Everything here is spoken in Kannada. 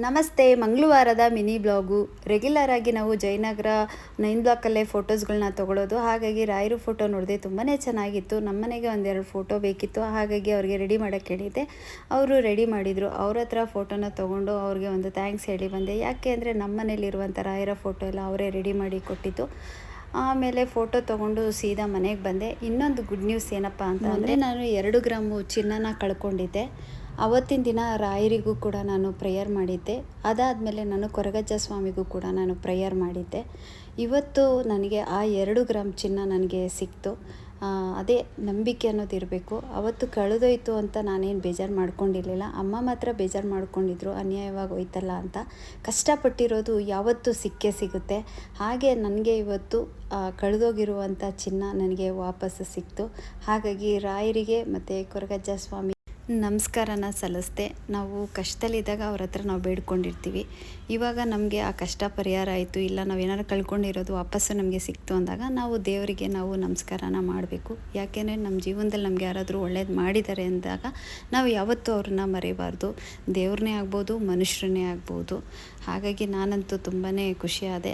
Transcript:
ನಮಸ್ತೆ. ಮಂಗಳವಾರದ ಮಿನಿ ಬ್ಲಾಗು. ರೆಗ್ಯುಲರ್ ಆಗಿ ನಾವು ಜಯನಗರ 9 ಬ್ಲಾಕಲ್ಲೇ ಫೋಟೋಸ್ಗಳನ್ನ ತೊಗೊಳ್ಳೋದು. ಹಾಗಾಗಿ ರಾಯರು ಫೋಟೋ ನೋಡಿದೆ, ತುಂಬಾ ಚೆನ್ನಾಗಿತ್ತು. ನಮ್ಮನೆಗೆ ಒಂದೆರಡು ಫೋಟೋ ಬೇಕಿತ್ತು, ಹಾಗಾಗಿ ಅವ್ರಿಗೆ ರೆಡಿ ಮಾಡೋಕ್ಕೆ ಹೇಳಿದ್ದೆ. ಅವರು ರೆಡಿ ಮಾಡಿದರು. ಅವ್ರ ಹತ್ರ ಫೋಟೋನ ತೊಗೊಂಡು ಅವ್ರಿಗೆ ಒಂದು ಥ್ಯಾಂಕ್ಸ್ ಹೇಳಿ ಬಂದೆ. ಯಾಕೆ ಅಂದರೆ ನಮ್ಮ ಮನೇಲಿರುವಂಥ ರಾಯರ ಫೋಟೋ ಎಲ್ಲ ಅವರೇ ರೆಡಿ ಮಾಡಿ ಕೊಟ್ಟಿದ್ದು. ಆಮೇಲೆ ಫೋಟೋ ತೊಗೊಂಡು ಸೀದಾ ಮನೆಗೆ ಬಂದೆ. ಇನ್ನೊಂದು ಗುಡ್ ನ್ಯೂಸ್ ಏನಪ್ಪ ಅಂತ ಅಂದರೆ, ನಾನು 2 ಗ್ರಾಮು ಚಿನ್ನನ ಕಳ್ಕೊಂಡಿದ್ದೆ. ಅವತ್ತಿನ ದಿನ ರಾಯರಿಗೂ ಕೂಡ ನಾನು ಪ್ರೇಯರ್ ಮಾಡಿದ್ದೆ. ಅದಾದಮೇಲೆ ನಾನು ಕೊರಗಜ್ಜ ಸ್ವಾಮಿಗೂ ಕೂಡ ನಾನು ಪ್ರೇಯರ್ ಮಾಡಿದ್ದೆ. ಇವತ್ತು ನನಗೆ ಆ 2 ಗ್ರಾಮ್ ಚಿನ್ನ ನನಗೆ ಸಿಕ್ತು. ಅದೇ ನಂಬಿಕೆ ಅನ್ನೋದು ಇರಬೇಕು. ಅವತ್ತು ಕಳೆದೋಯ್ತು ಅಂತ ನಾನೇನು ಬೇಜಾರು ಮಾಡ್ಕೊಂಡಿರಲಿಲ್ಲ. ಅಮ್ಮ ಮಾತ್ರ ಬೇಜಾರು ಮಾಡ್ಕೊಂಡಿದ್ರು, ಅನ್ಯಾಯವಾಗಿ ಹೋಯ್ತಲ್ಲ ಅಂತ. ಕಷ್ಟಪಟ್ಟಿರೋದು ಯಾವತ್ತೂ ಸಿಕ್ಕೇ ಸಿಗುತ್ತೆ. ಹಾಗೆ ನನಗೆ ಇವತ್ತು ಕಳೆದೋಗಿರುವಂಥ ಚಿನ್ನ ನನಗೆ ವಾಪಸ್ಸು ಸಿಕ್ತು. ಹಾಗಾಗಿ ರಾಯರಿಗೆ ಮತ್ತು ಕೊರಗಜ್ಜ ಸ್ವಾಮಿ ನಮಸ್ಕಾರನ ಸಲ್ಲಿಸ್ದೆ. ನಾವು ಕಷ್ಟದಲ್ಲಿದ್ದಾಗ ಅವ್ರ ಹತ್ರ ನಾವು ಬೇಡ್ಕೊಂಡಿರ್ತೀವಿ. ಇವಾಗ ನಮಗೆ ಆ ಕಷ್ಟ ಪರಿಹಾರ ಆಯಿತು, ಇಲ್ಲ ನಾವೇನಾದ್ರು ಕಳ್ಕೊಂಡಿರೋದು ವಾಪಸ್ಸು ನಮಗೆ ಸಿಕ್ತು ಅಂದಾಗ ನಾವು ದೇವರಿಗೆ ನಾವು ನಮಸ್ಕಾರನ ಮಾಡಬೇಕು. ಯಾಕೆಂದರೆ ನಮ್ಮ ಜೀವನದಲ್ಲಿ ನಮ್ಗೆ ಯಾರಾದರೂ ಒಳ್ಳೇದು ಮಾಡಿದ್ದಾರೆ ಅಂದಾಗ ನಾವು ಯಾವತ್ತೂ ಅವ್ರನ್ನ ಮರೆಯಬಾರ್ದು. ದೇವ್ರನ್ನೇ ಆಗ್ಬೋದು, ಮನುಷ್ಯರನ್ನೇ ಆಗ್ಬೋದು. ಹಾಗಾಗಿ ನಾನಂತೂ ತುಂಬಾ ಖುಷಿಯಾದೆ.